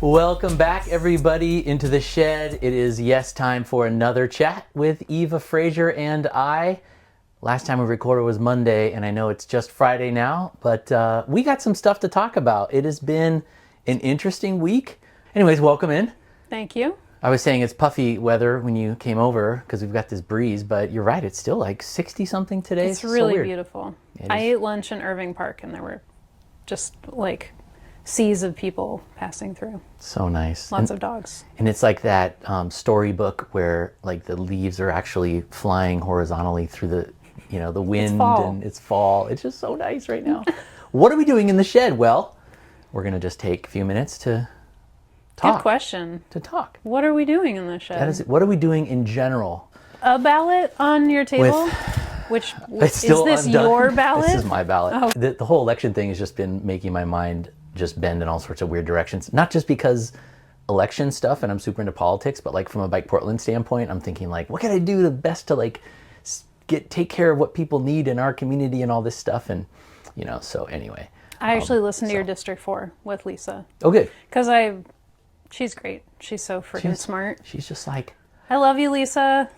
Welcome back, everybody, into the shed. It is time for another chat with Eva Frazier and I. Last time we recorded was Monday, and I know it's just Friday now, but we got some stuff to talk about. It has been an interesting week. Anyways, welcome in. Thank you. I was saying it's puffy weather when you came over because we've got this breeze, but you're right, it's still like 60 something today. It's really so beautiful. I ate lunch in Irving Park, and there were just like seas of people passing through. So nice. Lots of dogs. And it's like that storybook where like the leaves are actually flying horizontally through the, the wind. It's fall. And it's fall. It's just so nice right now. What are we doing in the shed? Well, we're going to just take a few minutes to talk. Good question. To talk. What are we doing in the shed? That is it. What are we doing in general? A ballot on your table? Which it's still is this undone. your ballot? This is my ballot. Oh. The whole election thing has just been making my mind just bend in all sorts of weird directions. Not just because election stuff and I'm super into politics, but like from a Bike Portland standpoint, I'm thinking like, what can I do the best to like take care of what people need in our community and all this stuff. And, so anyway. I actually listened to your District 4 with Lisa. Oh, good. Because she's great. She's so freaking smart. She's just like. I love you, Lisa.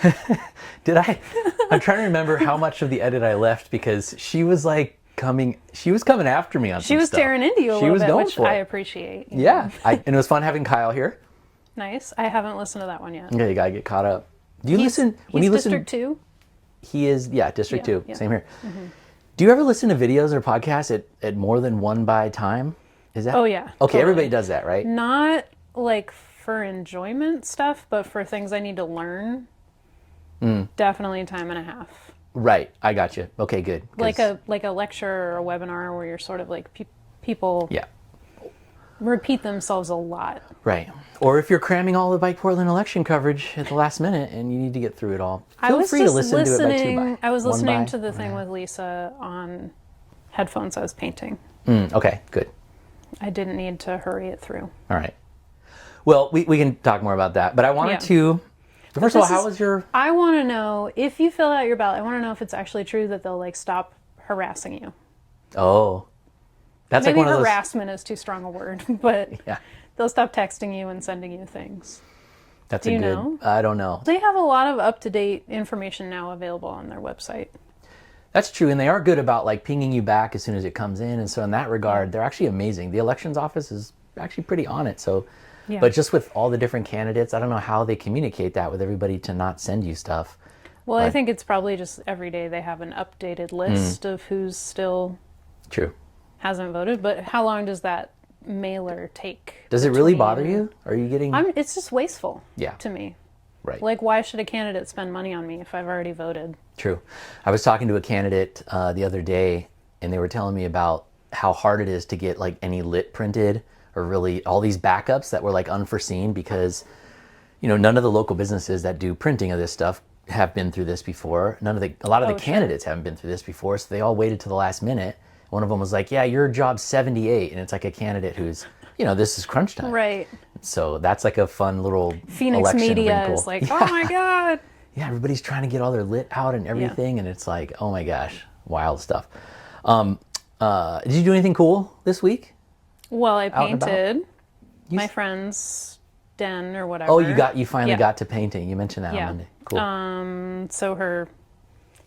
I'm trying to remember how much of the edit I left because she was like coming after me on some stuff. She was tearing into you a little bit, which I it. appreciate. Yeah. And it was fun having Kyle here. Nice. I haven't listened to that one yet. Yeah, you gotta get caught up. Do you listen? When you listen, District 2? He is, District 2. Yeah. Same here. Mm-hmm. Do you ever listen to videos or podcasts at more than one by time? Is that? Oh, yeah. Okay, totally. Everybody does that, right? Not like for enjoyment stuff, but for things I need to learn. Definitely a time and a half. Right, I got you. Okay, good. Like a lecture or a webinar where you're sort of like people repeat themselves a lot. Right. Or if you're cramming all the Bike Portland election coverage at the last minute and you need to get through it all, feel free to listen to it by two by. I was listening to the thing with Lisa on headphones I was painting. Okay, good. I didn't need to hurry it through. All right. Well, we can talk more about that, but I wanted to... First of all, how was your... I want to know, if you fill out your ballot, I want to know if it's actually true that they'll like stop harassing you. Oh. That's Maybe like one of those... harassment is too strong a word, but they'll stop texting you and sending you things. Do you know? I don't know. They have a lot of up-to-date information now available on their website. That's true, and they are good about like pinging you back as soon as it comes in, and so in that regard, they're actually amazing. The elections office is actually pretty on it, so... Yeah. But just with all the different candidates, I don't know how they communicate that with everybody to not send you stuff. Well, I think it's probably just every day they have an updated list of who's still hasn't voted. But how long does that mailer take? Does it really bother you? Are you getting... It's just wasteful to me. Right. Like, why should a candidate spend money on me if I've already voted? True. I was talking to a candidate the other day, and they were telling me about how hard it is to get like any lit printed, or really all these backups that were like unforeseen because, none of the local businesses that do printing of this stuff have been through this before. A lot of the candidates haven't been through this before, so they all waited to the last minute. One of them was like, yeah, your job's 78, and it's like a candidate who's, this is crunch time. Right. So that's like a fun little Phoenix media wrinkle. Is like, oh my God. Yeah, everybody's trying to get all their lit out and everything, and it's like, oh my gosh, wild stuff. Did you do anything cool this week? Well, I painted my friend's den or whatever. Oh, you finally got to painting. You mentioned that on Monday. Cool. So her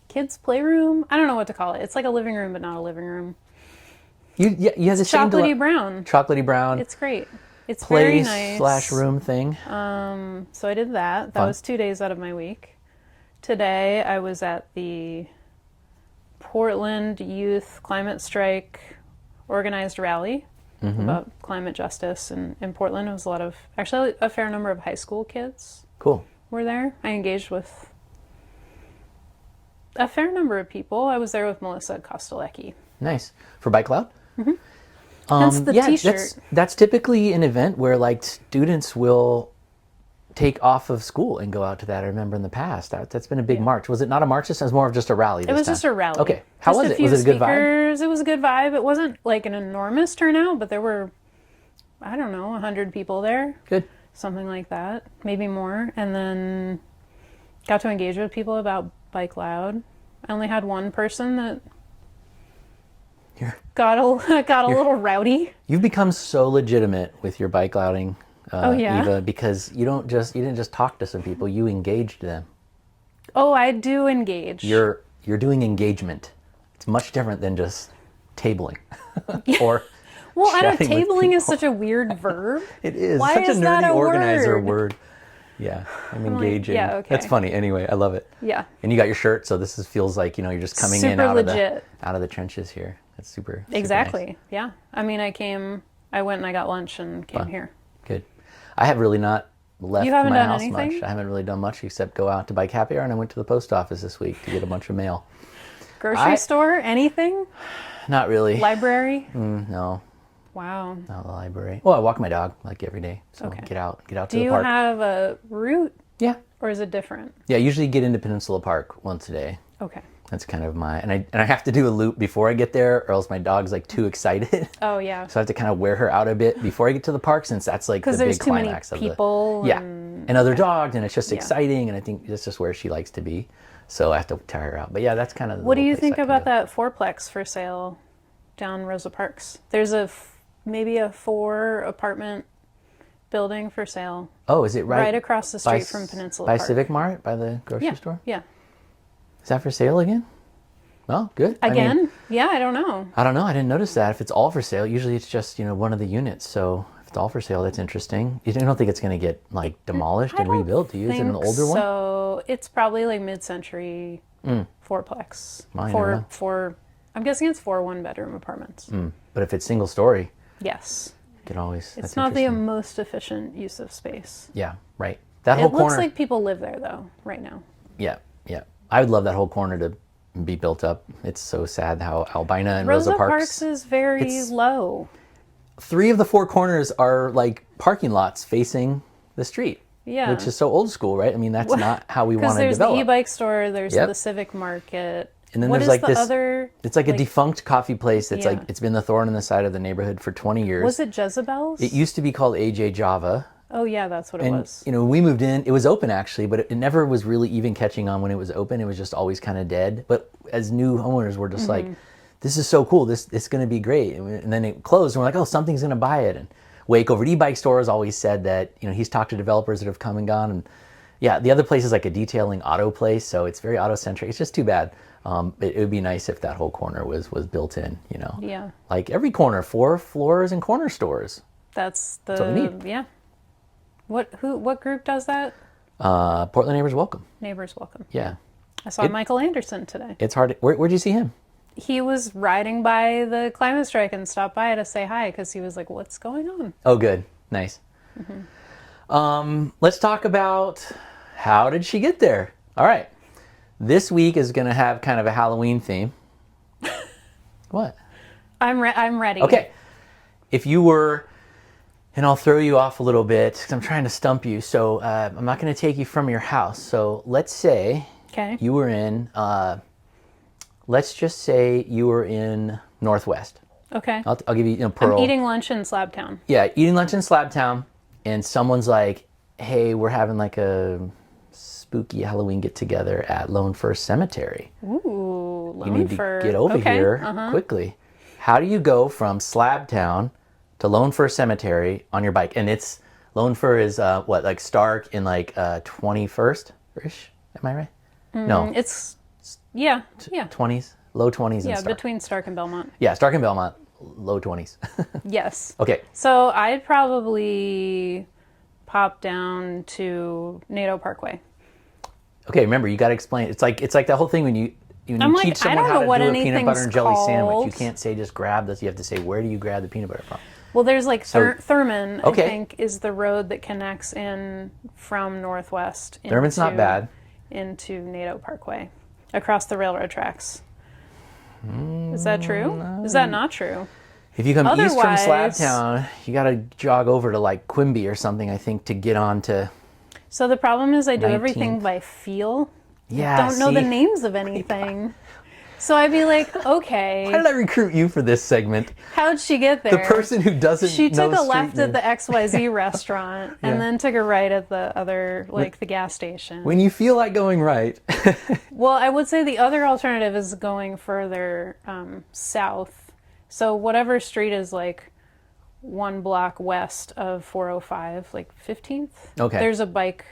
kids' playroom, I don't know what to call it. It's like a living room, but not a living room. You have the same brown. Chocolatey brown. It's great. It's very / nice. room thing. So I did that. That was 2 days out of my week. Today I was at the Portland Youth Climate Strike organized rally. About climate justice in Portland. It was a fair number of high school kids. Cool. Were there. I engaged with a fair number of people. I was there with Melissa Kostelecki. Nice. For Bike Cloud? Mm-hmm. That's the t-shirt. That's typically an event where like students will take off of school and go out to that. I remember in the past that's been a big march. Was it not a march? This was more of just a rally. It was just a rally. Okay. How was it? Was it a good vibe? It was a good vibe. It wasn't like an enormous turnout, but there were, I don't know, 100 people there. Good. Something like that, maybe more. And then got to engage with people about Bike Loud. I only had one person that got a little rowdy. You've become so legitimate with your bike outing, Oh, yeah? Eva, because you didn't just talk to some people, you engaged them. Oh, I do engage. You're doing engagement. It's much different than just tabling or well, I don't. chatting with Tabling is people. such a weird verb. It is Why such is a that nerdy a organizer word? word. Yeah, I'm engaging. yeah, okay. That's funny. Anyway, I love it. Yeah. And you got your shirt, so feels like you're just coming in Super out legit. of the trenches here. That's super Exactly. nice. Yeah. I mean, I went and I got lunch and came here. Good. I have really not left You haven't my done house anything? much. I haven't really done much except go out to Bike Happy Hour, and I went to the post office this week to get a bunch of mail. Grocery store? Anything? Not really. Library? No, Wow. not the library. Well, I walk my dog like every day, so Okay. get out to Do the you park. have a route Yeah, or is it different? yeah. Usually get into Peninsula Park once a day. Okay. That's kind of and I have to do a loop before I get there, or else my dog's like too excited. Oh, yeah. So I have to kind of wear her out a bit before I get to the park, since that's like the Because big there's too many climax of people. yeah, and other dogs, and it's just Yeah. exciting, and I think that's just where she likes to be. So I have to tire her out. But yeah, that's kind of the What do little you place think I can about go. that fourplex for sale down Rosa Parks? There's maybe a 4 apartment building for sale Oh, is it right across the street from Peninsula by Park. Civic Mart, by the grocery store? Yeah. Is that for sale again? Well, good. Again? I mean, Yeah, I don't know. I don't know. I didn't notice that. If it's all for sale, usually it's just one of the units. So if it's all for sale, that's interesting. You don't think it's going to get like demolished and rebuilt? Do you? Is it an older one? So it's probably like mid-century fourplex. I don't know. Four. I'm guessing it's 4 one-bedroom apartments. But if it's single story, Yes. you could always. It's that's not the interesting. most efficient use of space. Yeah, right. That It whole looks corner. like people live there though, right now. Yeah, yeah. I would love that whole corner to be built up. It's so sad how Albina and Rosa Parks. is very it's- low. 3 of the 4 corners are like parking lots facing the street. Yeah. Which is so old school, right? I mean, that's not how we Because want to there's develop. the e-bike store, there's Yep. the Civic Market. And then What there's is like the this other? It's like a defunct coffee place that's Yeah. like it's been the thorn in the side of the neighborhood for 20 years. Was it Jezebel's? It used to be called AJ Java. Oh yeah, that's what it And was. when we moved in, it was open actually, but it never was really even catching on when it was open. It was just always kind of dead. But as new homeowners, we're just like, this is so cool. This is going to be great. And then it closed, and we're like, oh, something's going to buy it. And Wake over at e-bike store has always said that he's talked to developers that have come and gone. And yeah, the other place is like a detailing auto place, so it's very auto centric. It's just too bad. It would be nice if that whole corner was built in. Yeah. Like every corner, 4 floors and corner stores. That's what we need. Yeah. What group does that? Portland Neighbors Welcome. Neighbors Welcome. Yeah, I saw Michael Anderson today. it's hard. Where'd you see him? He was riding by the climate strike and stopped by to say hi because he was like, "What's going on?" Oh, good. Nice. Let's talk about how did she get there? All right. This week is going to have kind of a Halloween theme. What? I'm ready. Okay. If you were, and I'll throw you off a little bit because I'm trying to stump you. So I'm not going to take you from your house. So let's say Okay. you were in, let's just say you were in Northwest. Okay. I'll give you, Pearl. I'm eating lunch in Slabtown. Yeah, eating lunch in Slabtown, and someone's like, hey, we're having like a spooky Halloween get together at Lone Fir Cemetery. Ooh, You need Lone Fir. to get over Okay, here quickly. How do you go from Slabtown to Lone Fir Cemetery on your bike? And it's Lone Fir is like Stark in like 21st-ish? Am I right? No, It's yeah. 20s, low 20s and Yeah, Stark. between Stark and Belmont. Yeah, Stark and Belmont, low 20s. Yes. Okay. So I'd probably pop down to NATO Parkway. Okay, remember you got to explain. It's like that whole thing when you I'm like, teach I someone don't how know to what do a peanut anything's butter and jelly sandwich. You called. can't say just grab this. You have to say where do you grab the peanut butter from? Well, there's like Thurman, Okay. I think, is the road that connects in from Northwest. Thurman's not bad. Into NATO Parkway, across the railroad tracks. Is that true? Is that not true? If you come east from Otherwise- Slabtown, you got to jog over to like Quimby or something. I think to get on to. So the problem is I do 19th. everything by feel. Yeah, Don't know the see? names of anything. So I'd be like, How okay, did I recruit you for this segment? how'd she get there? The person who doesn't. She know took a street left at names. the XYZ restaurant and Yeah. then took a right at the other, like the gas station. When you feel like going right, Well, I would say the other alternative is going further south So whatever street is like one block west of 405, like 15th. Okay. There's a bike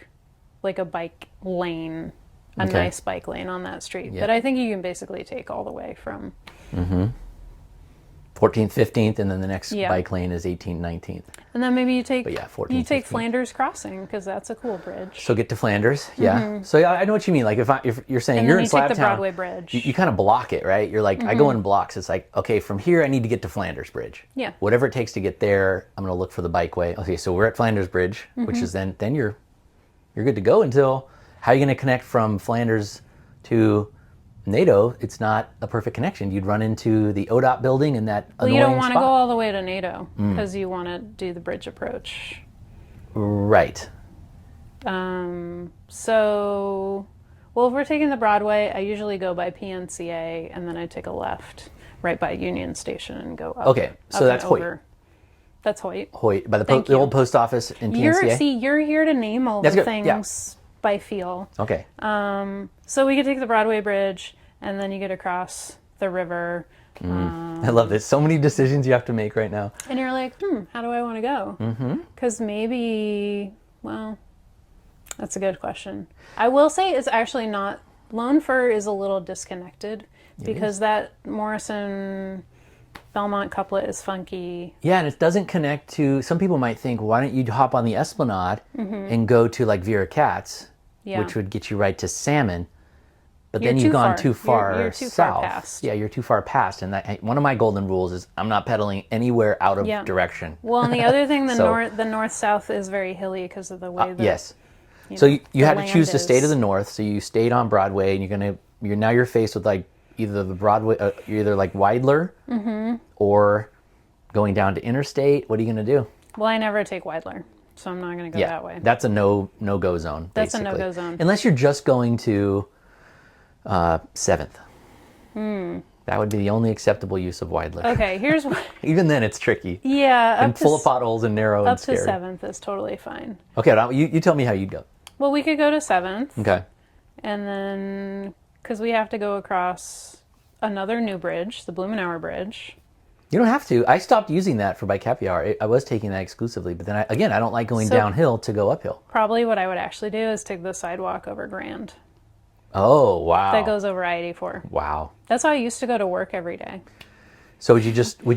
lane, a Okay. nice bike lane on that street Yeah. that I think you can basically take all the way from. 14th, 15th, and then the next Yeah. bike lane is 18th, 19th. And then maybe you take But yeah, 14, you take 15. Flanders Crossing because that's a cool bridge. So get to Flanders, yeah. So yeah, I know what you mean. Like if you're saying And you're then in you take the Slabtown, Broadway Bridge. you kind of block it, right? You're like, I go in blocks. It's like, okay, from here I need to get to Flanders Bridge. Yeah. Whatever it takes to get there, I'm gonna look for the bikeway. Okay, so we're at Flanders Bridge, which is then you're good to go until how are you gonna connect from Flanders to NATO? It's not a perfect connection. You'd run into the ODOT building and that Well, annoying you don't want to spot. go all the way to NATO because you want to do the bridge approach. Right. So, well, if we're taking the Broadway, I usually go by PNCA and then I take a left right by Union Station and go up. Okay, so up that's and Hoyt. over. That's Hoyt. Hoyt, by the, Thank the you. old post office in PNCA. You're here to name all That's the good, yeah. things by feel. Okay. So we could take the Broadway Bridge and then you get across the river. I love this. So many decisions you have to make right now. And you're like, how do I want to go? Because maybe, well, that's a good question. I will say it's actually not, Lone Fir is a little disconnected because that Morrison Belmont couplet is funky. Yeah, and it doesn't connect to, some people might think, why don't you hop on the Esplanade and go to like Vera Katz, Yeah. which would get you right to Salmon. But You're then too you've gone far. too far You're too far south. past. Yeah, you're too far past. And that, one of my golden rules is I'm not pedaling anywhere out of Yeah. direction. Well, and the other thing, So- the north-south is very hilly because of the way that Yes. So you the had to land choose to stay to is. the north. So you stayed on Broadway, and you're faced with like either the Broadway, you're either like Weidler, or going down to Interstate. What are you going to do? Well, I never take Weidler, so I'm not going to go that way. That's a no-go zone. That's a basically. no-go zone. Unless you're just going to 7th. That would be the only acceptable use of Weidler. Okay, here's what. Even then, it's tricky Yeah, and full of potholes and narrow up and to scary. 7th is totally fine. Okay, now you tell me how you'd go. Well, we could go to 7th, Okay. and then because we have to go across another new bridge, the Blumenauer Bridge. You don't have to. I stopped using that for bike happy hour. I was taking that exclusively, but then I don't like going So- downhill to go uphill. Probably what I would actually do is take the sidewalk over Grand. Oh, wow. That goes over I-84. Wow. That's how I used to go to work every day. So would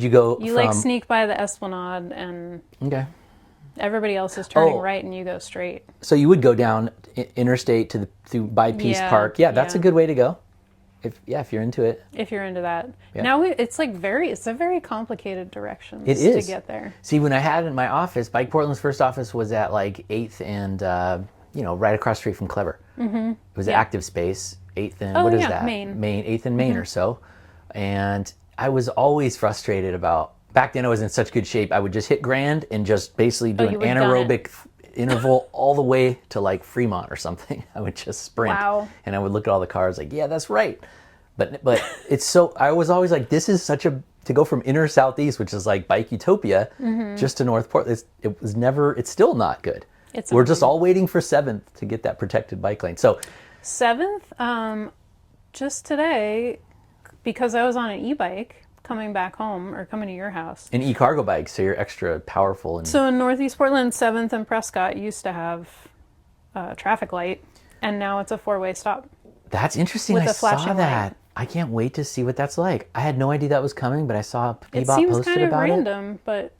you go You from... like sneak by the Esplanade and Okay. everybody else is turning Oh. right and you go straight. So you would go down Interstate through by Peace Yeah, Park. Yeah, that's a yeah. good way to go. If you're into it. If you're into that. Yeah. Now it's a very complicated directions It is. to get there. See, when I had in my office, Bike Portland's first office was at like 8th and, right across the street from Clever. Mm-hmm. It was Yeah. Active Space, 8th and, Oh, what is yeah, that? Main. 8th and Main or so. And I was always frustrated about, back then I was in such good shape, I would just hit Grand and just basically do Oh, an you would gun it. anaerobic interval all the way to like Fremont or something. I would just sprint. Wow. And I would look at all the cars like, yeah, that's right. But it's so, I was always like, this is such a, to go from inner southeast, which is like Bike Utopia, just to North Portland, it's still not good. It's We're just all waiting for 7th to get that protected bike lane. So 7th, just today, because I was on an e-bike coming back home or coming to your house. an e-cargo bike, so you're extra powerful. And So in Northeast Portland, 7th and Prescott used to have a traffic light, and now it's a four-way stop. that's interesting. with I a flashing saw that. light. I can't wait to see what that's like. I had no idea that was coming, but I saw It Bebop seems posted kind of about it. random, but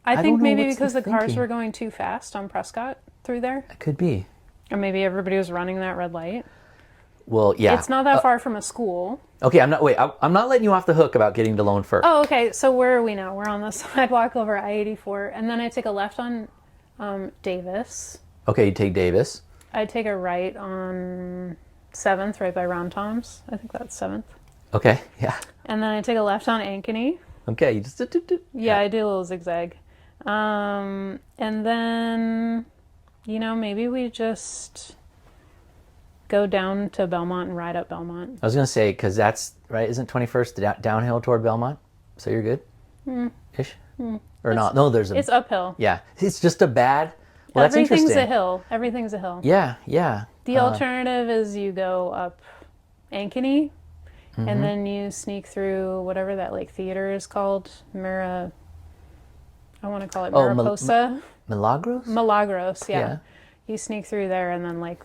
I don't think know maybe what's because the the cars thinking. were going too fast on Prescott through there, It could be. or maybe everybody was running that red light. Well, yeah. It's not that far from a school. Okay, I'm not letting you off the hook about getting to Lone Fir. Oh, okay. So where are we now? We're on the sidewalk over I-84, and then I take a left on Davis. Okay, you take Davis. I take a right on 7th, right by Ron Tom's. I think that's 7th. Okay, yeah. And then I take a left on Ankeny. Okay, you just... Yeah, I do a little zigzag. And then, maybe we just go down to Belmont and ride up Belmont. I was going to say, because that's, right, isn't 21st downhill toward Belmont? So you're good? Ish? Or not? No, there's a... It's uphill. Yeah, it's just a bad... Well, that's Everything's interesting. a hill. Everything's a hill. Yeah, yeah. The alternative is you go up Ankeny, and then you sneak through whatever that like theater is called, I want to call it Mariposa. Milagros? Milagros, yeah. Yeah. You sneak through there and then like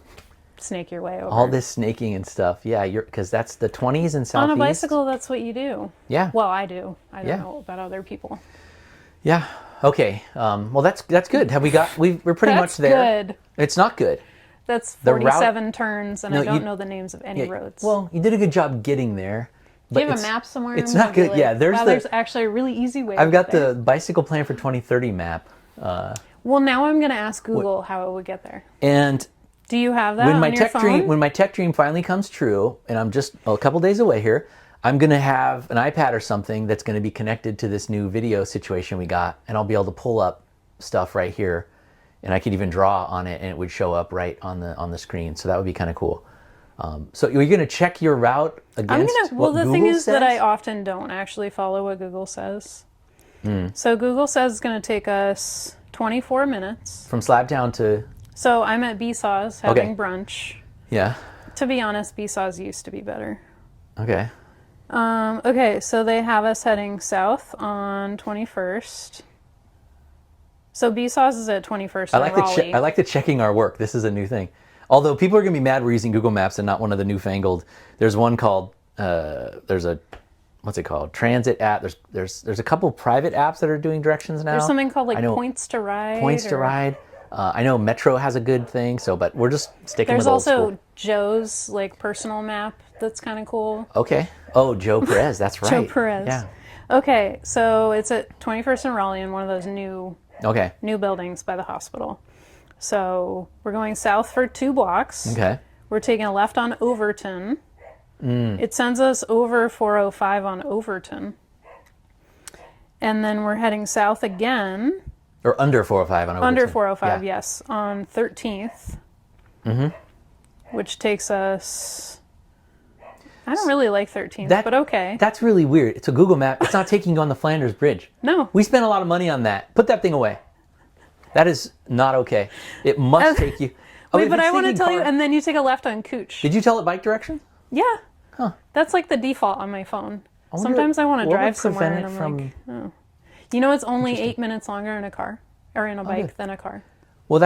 snake your way over. All this snaking and stuff. Yeah, because that's the 20s and southeast. On a bicycle, that's what you do. Yeah. Well, I do. I don't know about other people. Yeah. Okay. Well, that's good. Have we got? We're pretty much there. That's good. It's not good. That's 47 turns, and I don't know the names of any roads. Well, you did a good job getting there. Do you have a map somewhere? It's not good. Like, there's actually a really easy way. I've got the bicycle plan for 2030 map. Well, now I'm going to ask Google how it would get there. And do you have that on your phone? When my tech dream finally comes true, and I'm just a couple days away here, I'm going to have an iPad or something that's going to be connected to this new video situation we got, and I'll be able to pull up stuff right here, and I could even draw on it, and it would show up right on the screen. So that would be kind of cool. So you're going to check your route against what Google thing is says? that I often don't actually follow what Google says. So Google says it's going to take us 24 minutes. From Slabtown to... So I'm at Beesaw's having brunch. Yeah. To be honest, Beesaw's used to be better. Okay. Okay, so they have us heading south on 21st. So Beesaw's is at 21st and Raleigh. I like the checking our work. This is a new thing. Although people are going to be mad we're using Google Maps and not one of the newfangled. There's one called, what's it called? Transit app. There's a couple private apps that are doing directions now. There's something called like Points to Ride. Points to Ride. I know Metro has a good thing, but we're just sticking with old school. There's also Joe's like personal map that's kind of cool. Okay. Oh, Joe Perez. That's right. Joe Perez. Yeah. Okay, so it's at 21st and Raleigh in one of those new buildings by the hospital. So we're going south for 2 blocks. Okay. We're taking a left on Overton. It sends us over 405 on Overton. And then we're heading south again. Or under 405 on Overton. Under 405, yes, on 13th. Which takes us... I don't really like 13th, but okay. That's really weird. It's a Google map. It's not taking you on the Flanders Bridge. No. We spent a lot of money on that. Put that thing away. That is not okay. It must take you... Wait, but I want to tell you, and then you take a left on Cooch. Did you tell it bike direction? Yeah. Huh. That's like the default on my phone. Sometimes I want to drive somewhere and I'm like, oh. You know, it's only 8 minutes longer in a car, or in a bike than a car. Well,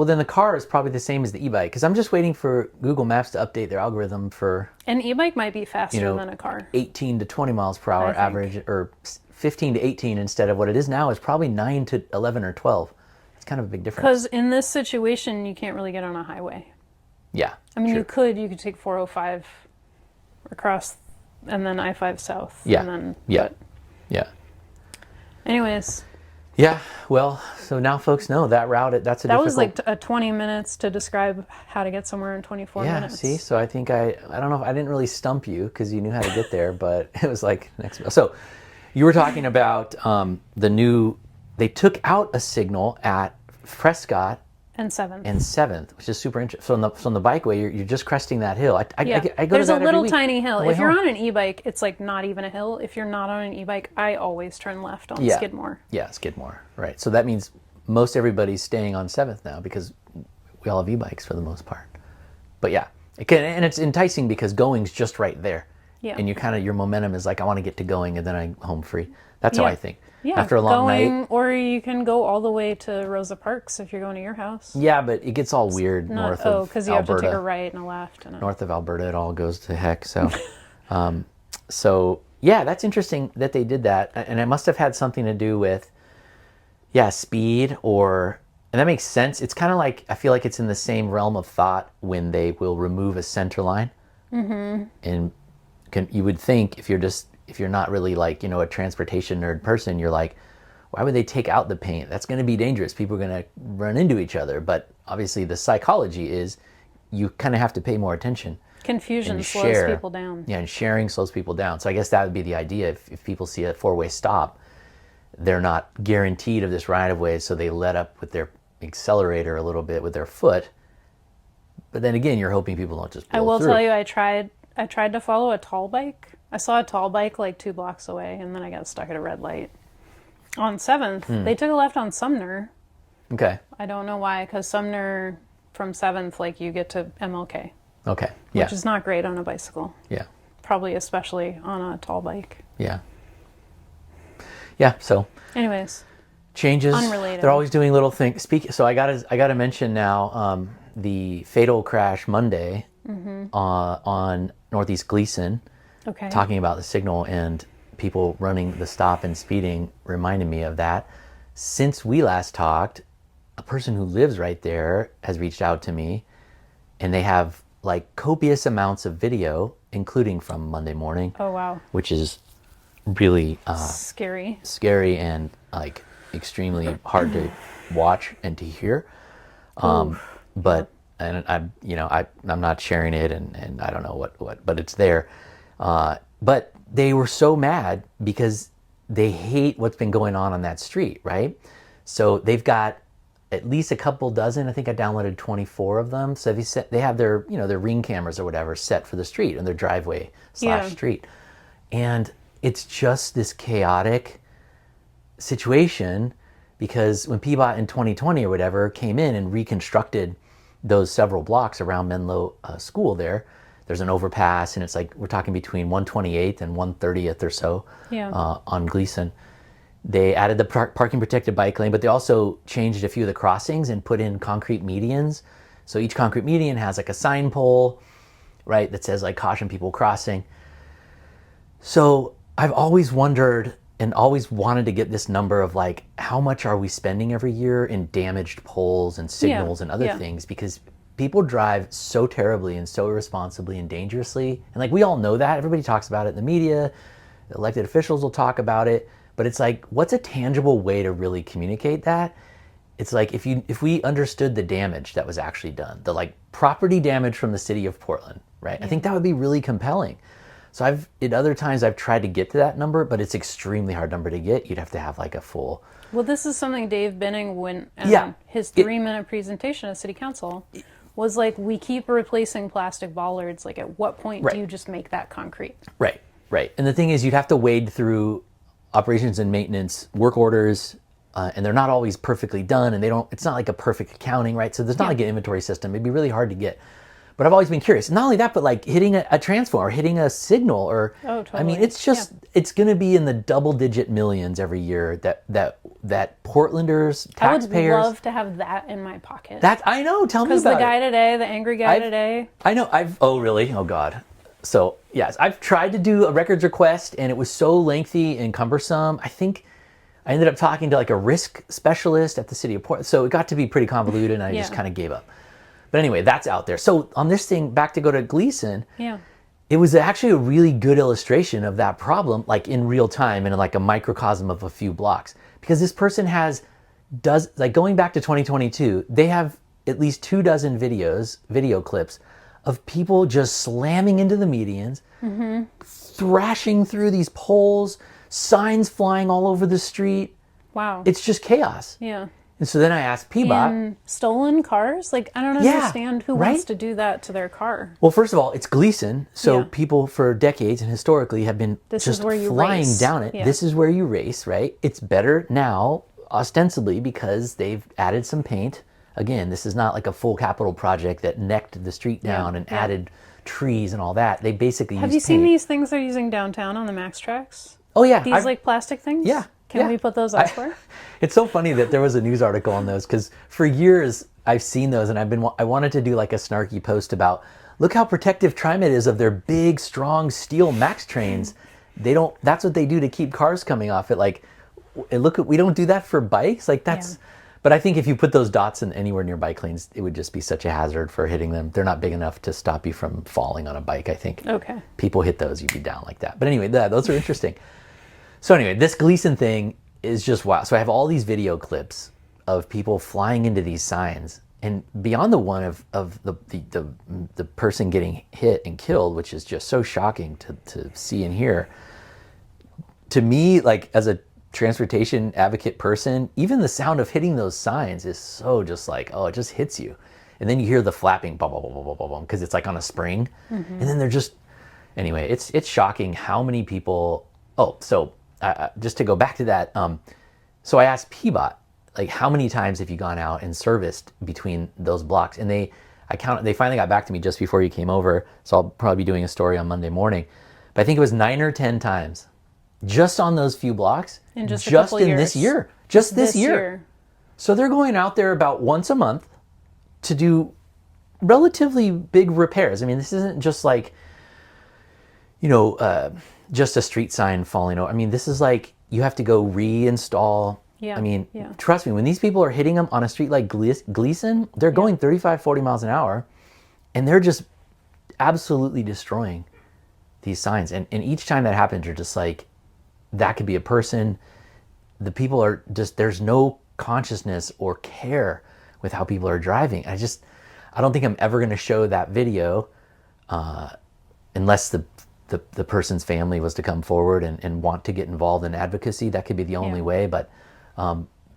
then the car is probably the same as the e-bike, because I'm just waiting for Google Maps to update their algorithm for... An e-bike might be faster than a car. 18 to 20 miles per hour average, or 15 to 18 instead of what it is now is probably 9 to 11 or 12. It's kind of a big difference. Because in this situation, you can't really get on a highway. Yeah. I mean, you could take 405 across and then I-5 south. Yeah. And then, yeah. Anyways. Yeah. Well, so now folks know that route. That's a difficult... That was like 20 minutes to describe how to get somewhere in 24 minutes. Yeah. See, so I think I don't know if I didn't really stump you because you knew how to get there, but it was like next. So you were talking about they took out a signal at Prescott and 7th, which is super interesting. So on the bikeway, you're just cresting that hill. I go There's to that a little every week. tiny hill. If you're on an e-bike, it's like not even a hill. If you're not on an e-bike, I always turn left on Skidmore. Yeah, Skidmore. Right. So that means most everybody's staying on 7th now because we all have e-bikes for the most part. But yeah, and it's enticing because going's just right there. Yeah. And your momentum is like, I want to get to going and then I'm home free. That's how I think. Yeah, after a long night. Or you can go all the way to Rosa Parks if you're going to your house. Yeah, but it gets all weird north of Alberta. Because you have to take a right and a left. North of Alberta, it all goes to heck. So, so yeah, that's interesting that they did that. And it must have had something to do with, speed and that makes sense. It's kind of like, I feel like it's in the same realm of thought when they will remove a center line. Mm-hmm. And you would think if you're not really like, a transportation nerd person, you're like, why would they take out the paint? That's going to be dangerous. People are going to run into each other. But obviously the psychology is you kind of have to pay more attention. Confusion slows people down. Yeah, and sharing slows people down. So I guess that would be the idea. If people see a 4-way stop, they're not guaranteed of this right-of-way, so they let up with their accelerator a little bit with their foot. But then again, you're hoping people don't just blow through. I will tell you, I tried to follow a tall bike. I saw a tall bike like 2 blocks away, and then I got stuck at a red light. On 7th, they took a left on Sumner. Okay. I don't know why, because Sumner from 7th, like you get to MLK. Okay. Yeah. Which is not great on a bicycle. Yeah. probably especially on a tall bike. Yeah. Yeah. So Anyways, changes. unrelated. They're always doing little things. So I gotta mention now the fatal crash Monday on Northeast Glisan. Okay. Talking about the signal and people running the stop and speeding reminded me of that. Since we last talked, a person who lives right there has reached out to me, and they have like copious amounts of video, including from Monday morning. Oh, wow. Which is really scary and like extremely hard to watch and to hear. But and I'm not sharing it, and I don't know what, but it's there. But they were so mad because they hate what's been going on that street, right? So they've got at least a couple dozen. I think I downloaded 24 of them. So they have their their Ring cameras or whatever set for the street and their driveway / street, and it's just this chaotic situation because when Peabot in 2020 or whatever came in and reconstructed those several blocks around Menlo School there's an overpass, and it's like we're talking between 128th and 130th or so on Glisan. They added the parking protected bike lane, but they also changed a few of the crossings and put in concrete medians. So each concrete median has like a sign pole, right, that says like caution people crossing. So I've always wondered and always wanted to get this number of like how much are we spending every year in damaged poles and signals and other things, because people drive so terribly and so irresponsibly and dangerously. And like we all know that. Everybody talks about it in the media. Elected officials will talk about it. But it's like, what's a tangible way to really communicate that? It's like if we understood the damage that was actually done, the like property damage from the city of Portland, right? I think that would be really compelling. So at other times I've tried to get to that number, but it's extremely hard number to get. You'd have to have like a full. Well, this is something Dave Benning went his 3-minute presentation at City Council was like, we keep replacing plastic bollards. Like, at what point do you just make that concrete? Right. And the thing is, you'd have to wade through operations and maintenance work orders, and they're not always perfectly done, and it's not like a perfect accounting, right? So there's not like an inventory system. It'd be really hard to get. But I've always been curious. Not only that, but like hitting a transformer or hitting a signal, or I mean, it's just it's going to be in the double-digit millions every year that Portlanders, taxpayers. I would love to have that in my pocket. I know. Tell me about it. Because the guy today, the angry guy today. I know. Oh really? Oh God. So yes, I've tried to do a records request, and it was so lengthy and cumbersome. I think I ended up talking to like a risk specialist at the city of Portland, so it got to be pretty convoluted, and I just kind of gave up. But anyway, that's out there. So on this thing, back to go to Glisan, it was actually a really good illustration of that problem, like in real time and in like a microcosm of a few blocks. Because this person like going back to 2022, they have at least 24 video clips of people just slamming into the medians, thrashing through these poles, signs flying all over the street. Wow. It's just chaos. Yeah. And so then I asked Peabot. And stolen cars? Like, I don't understand who wants to do that to their car. Well, first of all, it's Glisan. So people for decades and historically have been just flying down it. Yeah. This is where you race, right? It's better now, ostensibly, because they've added some paint. Again, this is not like a full capital project that necked the street down and added trees and all that. They basically Have you seen these things they're using downtown on the Max tracks? Oh, yeah. These like plastic things? Yeah. Can we put those elsewhere? It's so funny that there was a news article on those, because for years I've seen those, and I wanted to do like a snarky post about, look how protective TriMet is of their big, strong steel Max trains. That's what they do to keep cars coming off it. Like, we don't do that for bikes. Like that's, but I think if you put those dots in anywhere near bike lanes, it would just be such a hazard for hitting them. They're not big enough to stop you from falling on a bike, I think. Okay. People hit those, you'd be down like that. But anyway, those are interesting. So anyway, this Glisan thing is just wild. So I have all these video clips of people flying into these signs, and beyond the one of the person getting hit and killed, which is just so shocking to see and hear. To me, like as a transportation advocate person, even the sound of hitting those signs is so just like, it just hits you. And then you hear the flapping, bum, bum, bum, bum, bum, bum, because it's like on a spring. And then they're just, anyway, it's shocking how many people, just to go back to that, so I asked Peabot, like, how many times have you gone out and serviced between those blocks? And they finally got back to me just before you came over, so I'll probably be doing a story on Monday morning. but I think it was 9 or 10 times just on those few blocks In just a couple in years. this year. Just this year. So they're going out there about once a month to do relatively big repairs. I mean, this isn't just like, just a street sign falling over. I mean, this is like you have to go reinstall. Yeah. I mean, trust me, when these people are hitting them on a street like Glisan, they're going 35, 40 miles an hour, and they're just absolutely destroying these signs. And each time that happens, you're just like, that could be a person. The people are just, there's no consciousness or care with how people are driving. I don't think I'm ever going to show that video unless the person's family was to come forward and want to get involved in advocacy. That could be the only way. But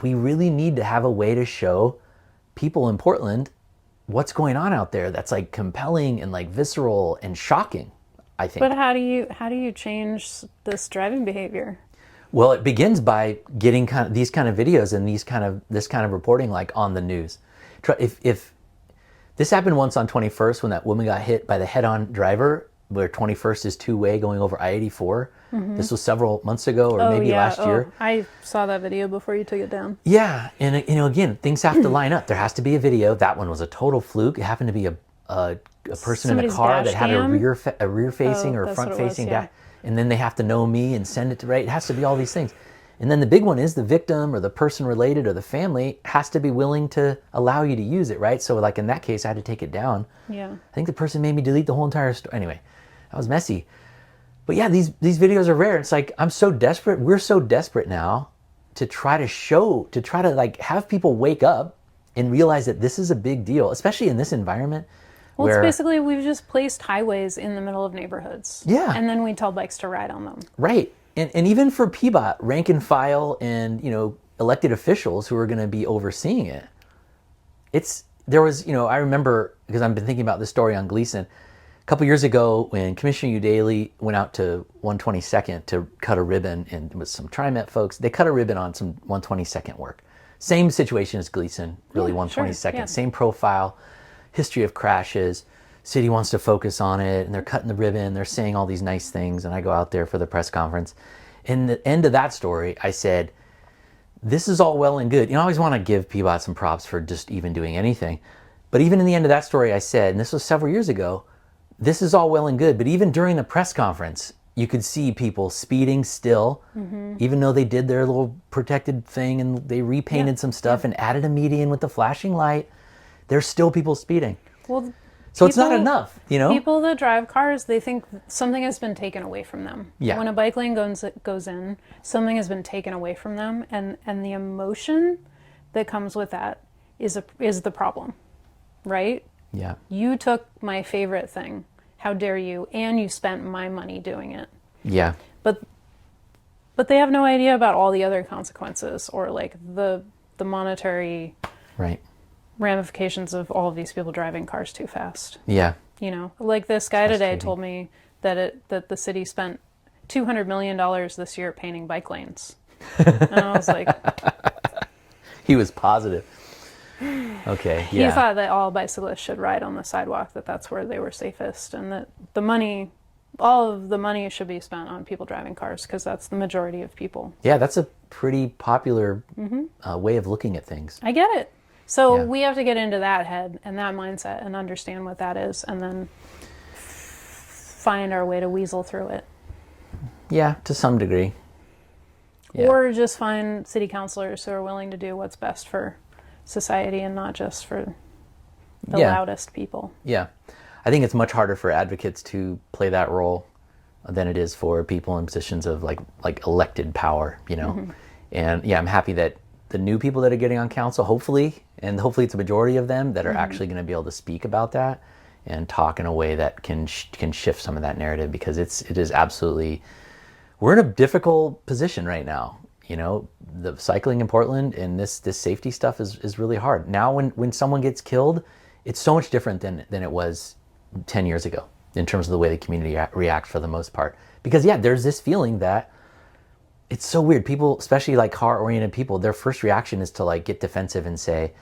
we really need to have a way to show people in Portland what's going on out there that's like compelling and like visceral and shocking, I think. But how do you change this driving behavior? Well, it begins by getting these kind of videos and this kind of reporting like on the news. If this happened once on 21st when that woman got hit by the head-on driver, where 21st is two-way going over I-84. This was several months ago or maybe last year. I saw that video before you took it down. Yeah, and again, things have to line up. There has to be a video. That one was a total fluke. It happened to be a person in a car that had a rear facing or front facing dash. And then they have to know me and send it to, right? It has to be all these things. And then the big one is the victim or the person related or the family has to be willing to allow you to use it, right? So like in that case, I had to take it down. Yeah. I think the person made me delete the whole entire story. Anyway, that was messy. But yeah, these videos are rare. It's like, I'm so desperate. We're so desperate now to try to like have people wake up and realize that this is a big deal, especially in this environment. Well, it's basically we've just placed highways in the middle of neighborhoods. Yeah. And then we tell bikes to ride on them. Right. And even for PBOT, rank and file and, elected officials who are going to be overseeing it. I remember, because I've been thinking about this story on Glisan, a couple years ago when Commissioner Udaley went out to 122nd to cut a ribbon, and with some TriMet folks, they cut a ribbon on some 122nd work. Same situation as Glisan, really, 122nd, same profile, history of crashes. City wants to focus on it, and they're cutting the ribbon, they're saying all these nice things, and I go out there for the press conference. In the end of that story, I said, this is all well and good. I always want to give PBOT some props for just even doing anything. But even in the end of that story, I said, and this was several years ago, this is all well and good, but even during the press conference, you could see people speeding still, even though they did their little protected thing and they repainted some stuff and added a median with the flashing light. There's still people speeding. Well, so it's not enough, People that drive cars, they think something has been taken away from them. Yeah. When a bike lane goes in, something has been taken away from them, and the emotion that comes with that is the problem, right? Yeah. You took my favorite thing. How dare you? And you spent my money doing it. Yeah. But they have no idea about all the other consequences or like the monetary ramifications of all of these people driving cars too fast. Yeah. Like this guy today told me that the city spent $200 million this year painting bike lanes. And I was like... He was positive. Okay, yeah. He thought that all bicyclists should ride on the sidewalk, that's where they were safest, and that all of the money should be spent on people driving cars, because that's the majority of people. Yeah, that's a pretty popular way of looking at things. I get it. So we have to get into that head and that mindset and understand what that is, and then find our way to weasel through it. Yeah, to some degree. Yeah. Or just find city councilors who are willing to do what's best for society and not just for the loudest people. Yeah. I think it's much harder for advocates to play that role than it is for people in positions of like elected power, And I'm happy that the new people that are getting on council, hopefully it's a majority of them that are actually going to be able to speak about that and talk in a way that can shift some of that narrative, because it is absolutely, we're in a difficult position right now. The cycling in Portland and this safety stuff is really hard. Now when someone gets killed, it's so much different than it was 10 years ago in terms of the way the community reacts for the most part. Because there's this feeling that it's so weird. People, especially like car-oriented people, their first reaction is to like get defensive and say,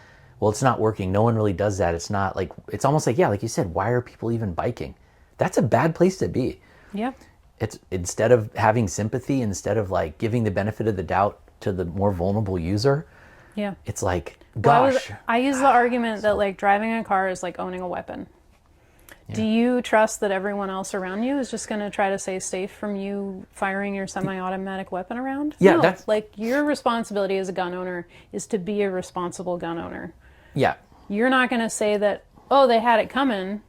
well, it's not working. No one really does that. It's not like, it's almost like, like you said, why are people even biking? That's a bad place to be. Yeah. It's instead of having sympathy, instead of like giving the benefit of the doubt to the more vulnerable user, Yeah. it's like, Well, gosh. I use the argument that like driving a car is like owning a weapon. Do you trust that everyone else around you is just going to try to stay safe from you firing your semi-automatic weapon around? Yeah, no, that's like your responsibility as a gun owner is to be a responsible gun owner. yeah, You're not going to say that, oh, they had it coming,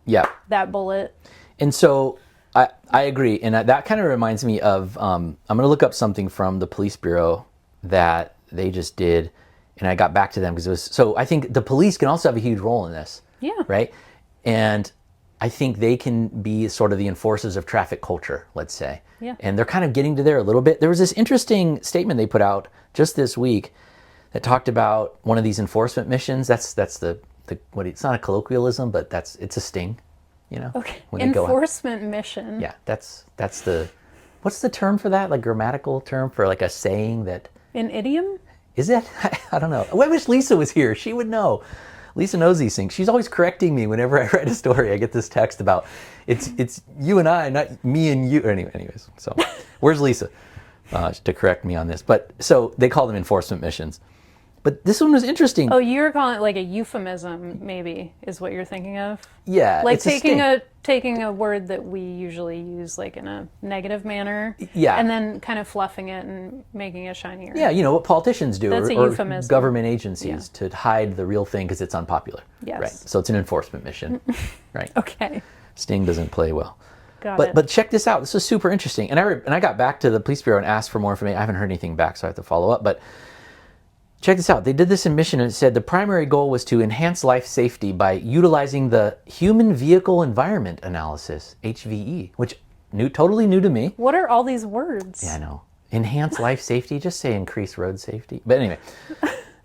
yeah. that bullet. And so I agree, and that kind of reminds me of I'm going to look up something from the police bureau that they just did, and I got back to them because it was so. I think the police can also have a huge role in this. Yeah. Right. And I think they can be sort of the enforcers of traffic culture, let's say. Yeah. And they're kind of getting to there a little bit. There was this interesting statement they put out just this week that talked about one of these enforcement missions. That's the what it's not a colloquialism, but it's a sting, you know. Okay. When they go out. Enforcement mission. Yeah, that's the what's the term for that? Like grammatical term for like a saying that An idiom? is it? I don't know. I wish Lisa was here. She would know. Lisa knows these things. She's always correcting me whenever I write a story. I get this text about it's you and I, not me and you. Anyways, so where's Lisa to correct me on this? But so they call them enforcement missions. But this one was interesting. Oh, you're calling it like a euphemism, maybe, is what you're thinking of? Yeah, Like it's a sting. taking a word that we usually use like in a negative manner. Yeah. And then kind of fluffing it and making it shinier. Yeah, you know what politicians do, That's a or euphemism. government agencies to hide the real thing because it's unpopular. Yes. Right. So it's an enforcement mission. Right. Okay. Sting doesn't play well. Got it. But check this out. This is super interesting. And I got back to the police bureau and asked for more information. I haven't heard anything back, so I have to follow up. But check this out. They did this in mission and it said the primary goal was to enhance life safety by utilizing the Human Vehicle Environment Analysis, HVE, which totally new to me. What are all these words? Yeah, I know. Enhance life safety, just say increase road safety. But anyway,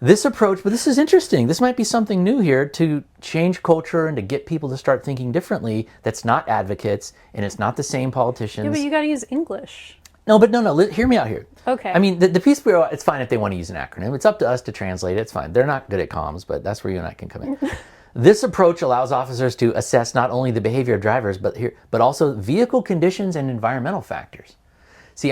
this approach, but this is interesting. This might be something new here to change culture and to get people to start thinking differently. That's not advocates and it's not the same politicians. Yeah, but you got to use English. No, hear me out here. Okay. I mean, the Peace Bureau, it's fine if they want to use an acronym. It's up to us to translate it. It's fine. They're not good at comms, but that's where you and I can come in. This approach allows officers to assess not only the behavior of drivers, but also vehicle conditions and environmental factors. See,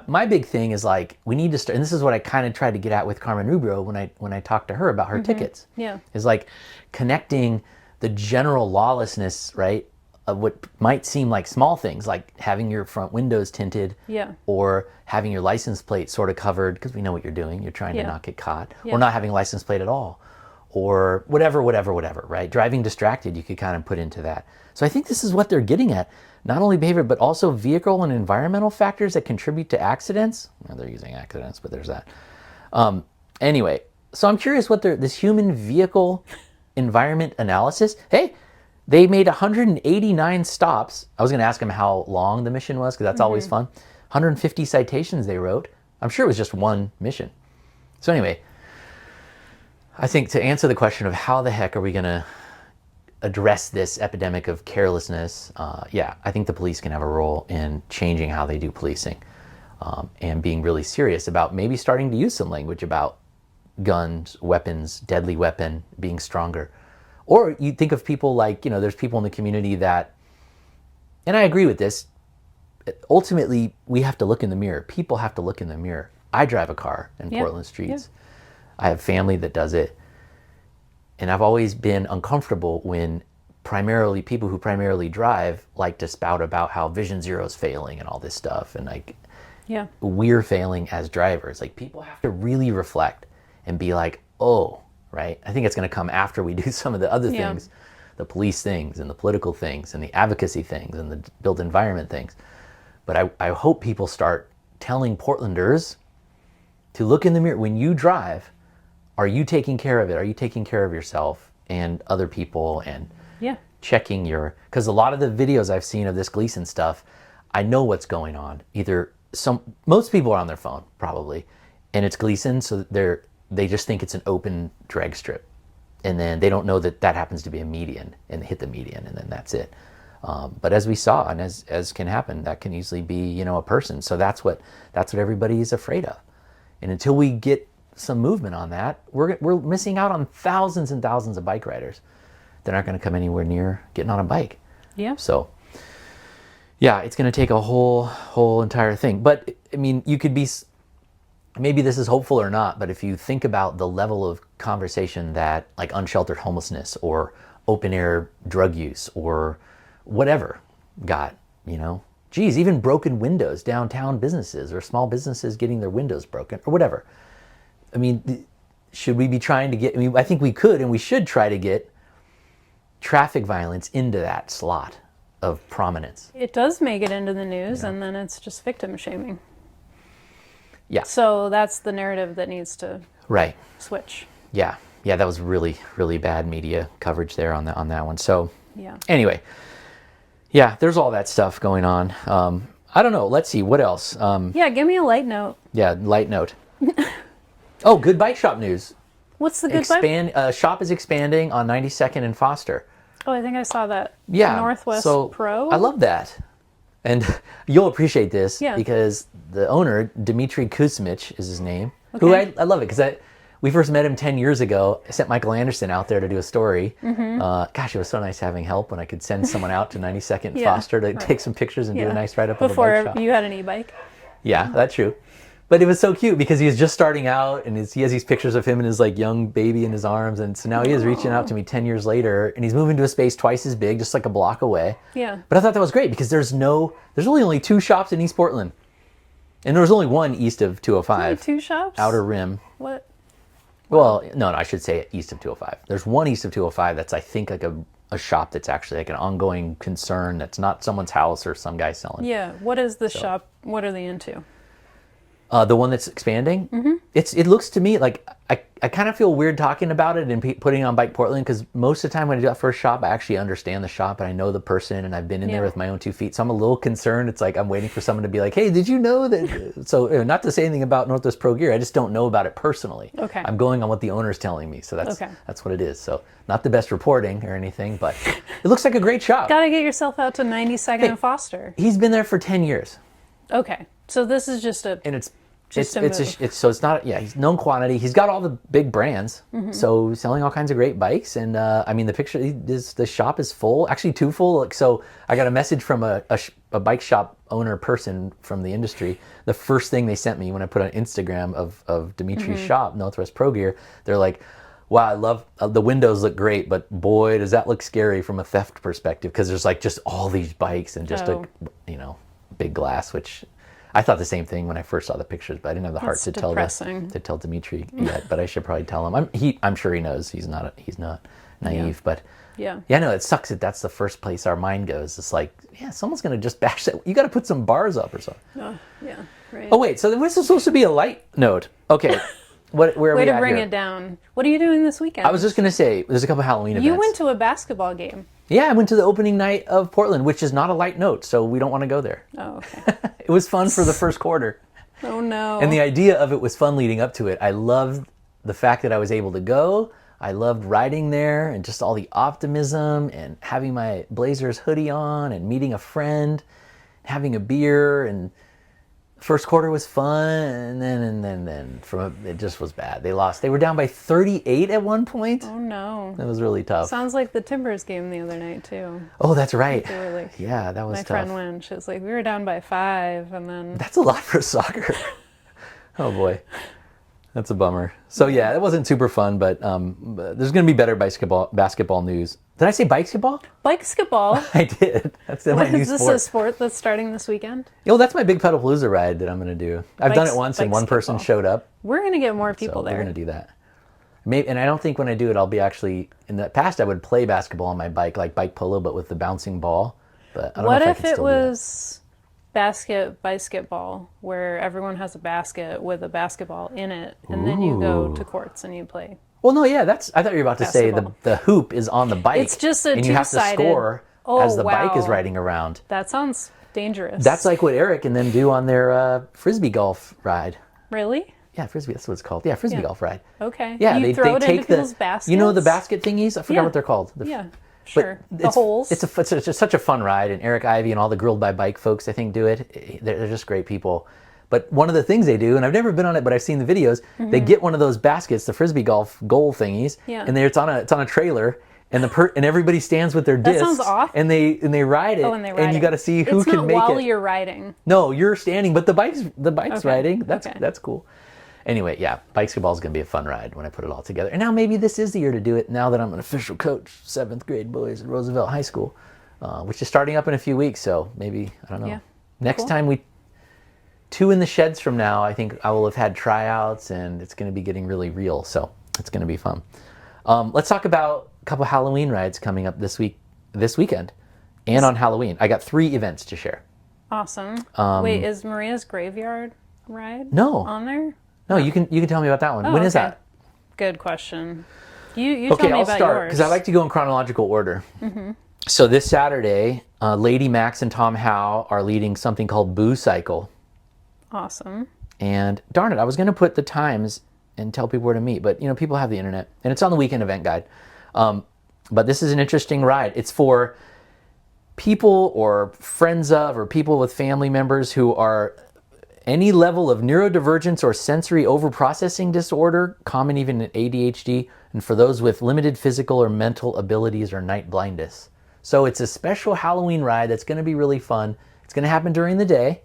my big thing is like, we need to start, and this is what I kind of tried to get at with Carmen Rubio when I talked to her about her tickets. Yeah. Is like connecting the general lawlessness, right, of what might seem like small things, like having your front windows tinted, Yeah. or having your license plate sort of covered because we know what you're doing. You're trying to Yeah. not get caught, Yeah. or not having a license plate at all, or whatever, right? Driving distracted, you could kind of put into that. So I think this is what they're getting at. Not only behavior, but also vehicle and environmental factors that contribute to accidents. Well, they're using accidents, but there's that. Anyway, so I'm curious what this human vehicle environment analysis. Hey, they made 189 stops. I was going to ask them how long the mission was because that's always fun. 150 citations they wrote. I'm sure it was just one mission. So anyway, I think to answer the question of how the heck are we going to address this epidemic of carelessness, I think the police can have a role in changing how they do policing, and being really serious about maybe starting to use some language about guns, weapons, deadly weapon, being stronger. Or you think of people like, there's people in the community that, and I agree with this, ultimately we have to look in the mirror. People have to look in the mirror. I drive a car in Portland streets. I have family that does it. And I've always been uncomfortable when people who primarily drive like to spout about how Vision Zero is failing and all this stuff. And like, we're failing as drivers. Like, people have to really reflect and be like, oh, right? I think it's going to come after we do some of the other things, the police things and the political things and the advocacy things and the built environment things. But I hope people start telling Portlanders to look in the mirror. When you drive, are you taking care of it? Are you taking care of yourself and other people, and checking because a lot of the videos I've seen of this Glisan stuff, I know what's going on. Most people are on their phone probably, and it's Glisan, so they just think it's an open drag strip, and then they don't know that happens to be a median, and they hit the median, and then that's it. But as we saw, and as can happen, that can easily be a person. So that's what everybody is afraid of. And until we get some movement on that, we're missing out on thousands and thousands of bike riders that aren't going to come anywhere near getting on a bike. Yeah. So Yeah, it's going to take a whole entire thing. But I mean, you could be, maybe this is hopeful or not, but if you think about the level of conversation that like unsheltered homelessness or open air drug use or whatever got, you know, geez, even broken windows, downtown businesses or small businesses getting their windows broken or whatever. I mean, should we be trying to get, I mean, I think we could and we should try to get traffic violence into that slot of prominence. It does make it into the news, and then it's just victim shaming. Yeah. So that's the narrative that needs to Right. switch. Yeah. Yeah, that was really, really bad media coverage there on that one. So Yeah. anyway, yeah, there's all that stuff going on. I don't know. Let's see. What else? Yeah, give me a light note. Yeah, light note. Oh, good bike shop news. What's the good vibe? Shop is expanding on 92nd and Foster. Oh, I think I saw that. Yeah. Northwest so Pro. I love that. And you'll appreciate this Yeah. because the owner, Dmitry Kuzmich is his name, who I love it because we first met him 10 years ago. I sent Michael Anderson out there to do a story. Gosh, it was so nice having help when I could send someone out to 92nd and Yeah. Foster to take some pictures and do a nice write-up of a bike Before shop. you had an e-bike. Yeah, that's true. But it was so cute because he was just starting out and he has these pictures of him and his like young baby in his arms. And so now he is reaching out to me 10 years later and he's moving to a space twice as big, just like a block away. Yeah. But I thought that was great because there's really only 2 shops in East Portland. And there was only one east of 205. Only 2 shops? Outer Rim. What? Well, no, I should say east of 205. There's one east of 205 that's I think like a shop that's actually like an ongoing concern that's not someone's house or some guy selling. Yeah. What is the shop? What are they into? The one that's expanding, it looks to me like I kind of feel weird talking about it and putting it on Bike Portland because most of the time when I do that first shop, I actually understand the shop and I know the person and I've been in there with my own 2 feet. So I'm a little concerned. It's like I'm waiting for someone to be like, hey, did you know that? So not to say anything about Northwest Pro Gear, I just don't know about it personally. Okay. I'm going on what the owner's telling me. So that's what it is. So not the best reporting or anything, but it looks like a great shop. Gotta get yourself out to 92nd and Foster. He's been there for 10 years. Okay. So this is just a... And it's not he's known quantity. He's got all the big brands, so he's selling all kinds of great bikes. And I mean, the shop is full, actually too full. Like, so I got a message from a bike shop owner person from the industry. The first thing they sent me when I put on Instagram of Dimitri's shop, Northwest Pro Gear, they're like, wow, I love the windows look great, but boy, does that look scary from a theft perspective because there's like just all these bikes and just a big glass, which I thought the same thing when I first saw the pictures, but I didn't have the heart to tell Dimitri yet. But I should probably tell him. I'm sure he knows. He's not naive. But no, it sucks that that's the first place our mind goes. It's like, someone's gonna just bash that. You got to put some bars up or something. Oh, yeah, right. Oh wait, so this is supposed to be a light note. Okay, where are we Way to at bring here? it down. What are you doing this weekend? I was just gonna say there's a couple Halloween events. You went to a basketball game. Yeah, I went to the opening night of Portland, which is not a light note, so we don't want to go there. Oh, okay. It was fun for the first quarter. Oh, no. And the idea of it was fun leading up to it. I loved the fact that I was able to go. I loved riding there and just all the optimism and having my Blazers hoodie on and meeting a friend, having a beer, and first quarter was fun, and then it just was bad. They lost. They were down by 38 at one point. Oh, no. That was really tough. Sounds like the Timbers game the other night, too. Oh, that's right. They were like, yeah, that was my tough. friend went. She was like, we were down by 5, and then... That's a lot for soccer. Oh, boy. That's a bummer. So, yeah, it wasn't super fun, but there's going to be better basketball news. Did I say basketball? Basketball? I did. That's my new Is this sport. a sport that's starting this weekend? That's my big Pedalpalooza ride that I'm going to do. I've done it once and one person showed up. We're going to get more people there. We're going to do that. Maybe, and I don't think when I do it, I'll be actually... In the past, I would play basketball on my bike, like bike polo, but with the bouncing ball. But I don't know if I can it still was basketball, where everyone has a basket with a basketball in it, and then you go to courts and you play? Well, no, yeah, I thought you were about to say the hoop is on the bike. It's just a and you have to score as the bike is riding around. That sounds dangerous. That's like what Eric and them do on their frisbee golf ride. Really? Yeah, frisbee. That's what it's called. Yeah, frisbee golf ride. Okay. Yeah, they throw it take into people's baskets. You know the basket thingies? I forgot what they're called. Sure. The holes. It's just such a fun ride, and Eric Ivey and all the Grilled by Bike folks, I think, do it. They're just great people. But one of the things they do, and I've never been on it, but I've seen the videos. They get one of those baskets, the frisbee golf goal thingies, and it's on a trailer, and everybody stands with their discs. sounds awful. And they ride it. Oh, and they ride and you it. got to see who it's can not make while it. you're riding. No, you're standing, but the bike's Okay. riding. Okay. That's cool. Anyway, yeah, basketball is going to be a fun ride when I put it all together. And now maybe this is the year to do it. Now that I'm an official coach, 7th grade boys at Roosevelt High School, which is starting up in a few weeks. So maybe, I don't know. Yeah. Next time 2 in the sheds from now, I think I will have had tryouts and it's going to be getting really real. So it's going to be fun. Let's talk about a couple Halloween rides coming up this weekend, and on Halloween. I got 3 events to share. Awesome. Wait, is Maria's graveyard ride No. on there? No, you can tell me about that one. Oh, When is okay. that? Good question. You Okay, tell me I'll about start yours. because I like to go in chronological order. So this Saturday, Lady Max and Tom Howe are leading something called Boo Cycle. Awesome. And darn it, I was going to put the times and tell people where to meet, but people have the internet, and it's on the weekend event guide. But this is an interesting ride. It's for people or friends of or people with family members who are any level of neurodivergence or sensory overprocessing disorder, common even in ADHD, and for those with limited physical or mental abilities or night blindness. So it's a special Halloween ride that's going to be really fun. It's going to happen during the day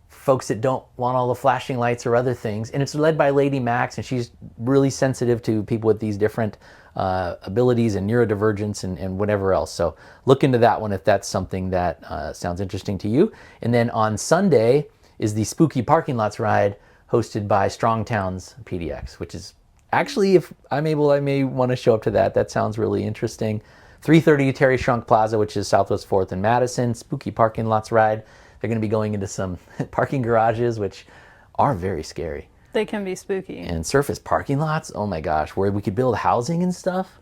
for folks that don't want all the flashing lights or other things. And it's led by Lady Max, and she's really sensitive to people with these different abilities and neurodivergence and whatever else. So look into that one if that's something that sounds interesting to you. And then on Sunday is the Spooky Parking Lots ride hosted by Strongtown's PDX, which is actually, if I'm able, I may want to show up to that. That sounds really interesting. 3:30 Terry Shrunk Plaza, which is Southwest 4th and Madison, Spooky Parking Lots ride. They're going to be going into some parking garages, which are very scary. They can be spooky. And surface parking lots, oh my gosh, where we could build housing and stuff.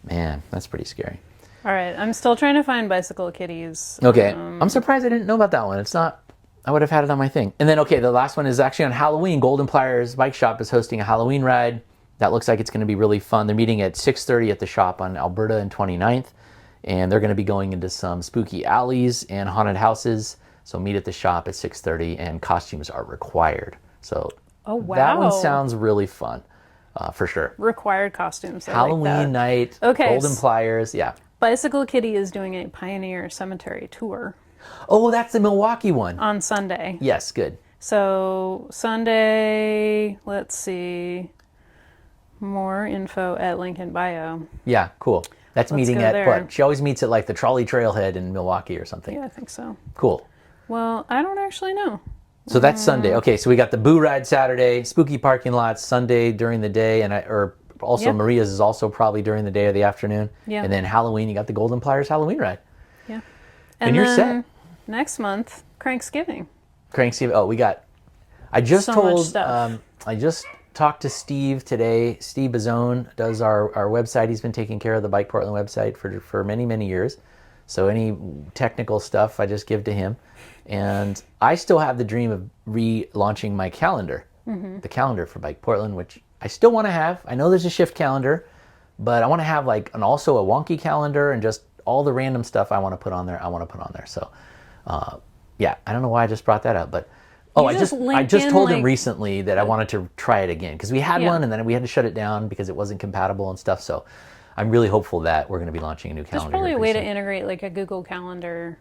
Man, that's pretty scary. All right, I'm still trying to find Bicycle Kitties. Okay, I'm surprised I didn't know about that one. It's not, I would have had it on my thing. And then, okay, the last one is actually on Halloween. Golden Pliers Bike Shop is hosting a Halloween ride. That looks like it's going to be really fun. They're meeting at 6:30 at the shop on Alberta and 29th. And they're going to be going into some spooky alleys and haunted houses. So meet at the shop at 6:30, and costumes are required. So Oh, wow. that one sounds really fun, for sure. Required costumes. I Halloween like that. night, Okay, Golden Pliers, yeah. Bicycle Kitty is doing a Pioneer Cemetery tour Oh, that's the Milwaukee one. on Sunday. Yes, good. So Sunday, let's see, more info at link in bio. Yeah, cool. That's Let's meeting go at there. what? She always meets at like the Trolley Trailhead in Milwaukee or something. Yeah, I think so. Cool. Well, I don't actually know. So that's Sunday. Okay, so we got the Boo Ride Saturday, Spooky Parking Lots Sunday during the day, and also Yep. Maria's is also probably during the day or the afternoon. Yeah. And then Halloween, you got the Golden Pliers Halloween ride. Yeah. And you're then set. Next month, Cranksgiving. Cranksgiving. Oh, we got. I just So much told. stuff. I just talked to Steve today. Steve Bazone does our website. He's been taking care of the Bike Portland website for many years. So any technical stuff, I just give to him. And I still have the dream of relaunching my calendar, the calendar for Bike Portland, which I still want to have. I know there's a shift calendar, but I want to have also a wonky calendar and just all the random stuff I want to put on there. So, yeah, I don't know why I just brought that up, but I just told him recently that I wanted to try it again because we had one and then we had to shut it down because it wasn't compatible and stuff. So I'm really hopeful that we're going to be launching a new calendar. There's probably a here way pretty to soon. integrate like a Google Calendar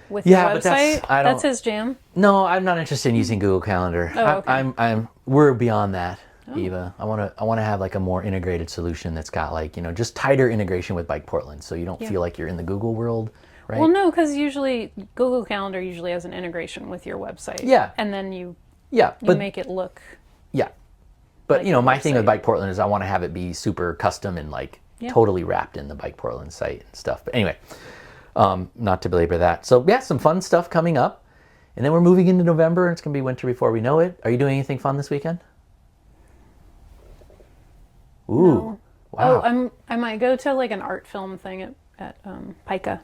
with Yeah, the but website. that's his jam. No, I'm not interested in using Google Calendar. Oh, okay. We're beyond that, Eva. I want to have like a more integrated solution that's got just tighter integration with Bike Portland, so you don't feel like you're in the Google world, right? Well, no, because usually Google Calendar usually has an integration with your website. Yeah. And then you but make it look. yeah, but like my your thing with website. Bike Portland is I want to have it be super custom and totally wrapped in the Bike Portland site and stuff. But anyway, not to belabor that. So yeah, some fun stuff coming up, and then we're moving into November, and it's gonna be winter before we know it. Are you doing anything fun this weekend? Ooh, No. wow. Oh, I might go to like an art film thing at Pica.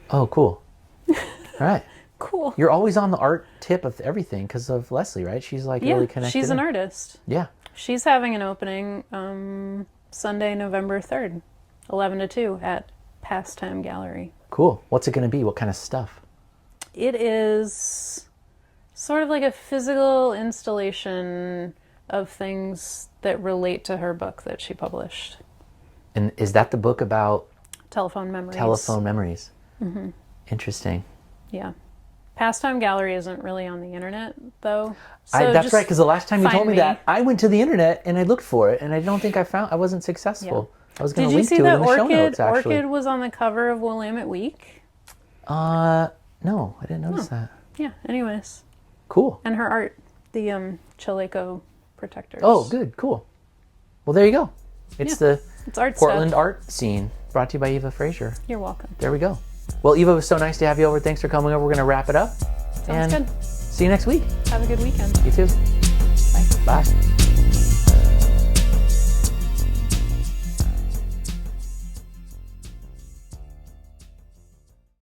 Oh, cool. All right. Cool. You're always on the art tip of everything because of Leslie, right? She's really connected. she's an in. artist. Yeah. She's having an opening Sunday, November 3rd, 11 to 2 at Pastime Gallery. Cool. What's it going to be? What kind of stuff? It is sort of like a physical installation of things that relate to her book that she published. And is that the book about Telephone memories. telephone memories? Interesting. Yeah. Pastime Gallery isn't really on the internet, though. That's just right, because the last time you told find me that, I went to the internet and I looked for it, and I don't think I wasn't successful. I was going Did to you link see to it that in the show notes, actually. Orchid was on the cover of Willamette Week? No, I didn't notice that. Yeah, anyways. Cool. And her art, the Chaleco protectors. Oh, good, cool. Well, there you go. It's the It's art Portland stuff. art scene, brought to you by Eva Frazier. You're welcome. There we go. Well, Eva, it was so nice to have you over. Thanks for coming over. We're going to wrap it up. Sounds good. See you next week. Have a good weekend. You too. Bye. Bye.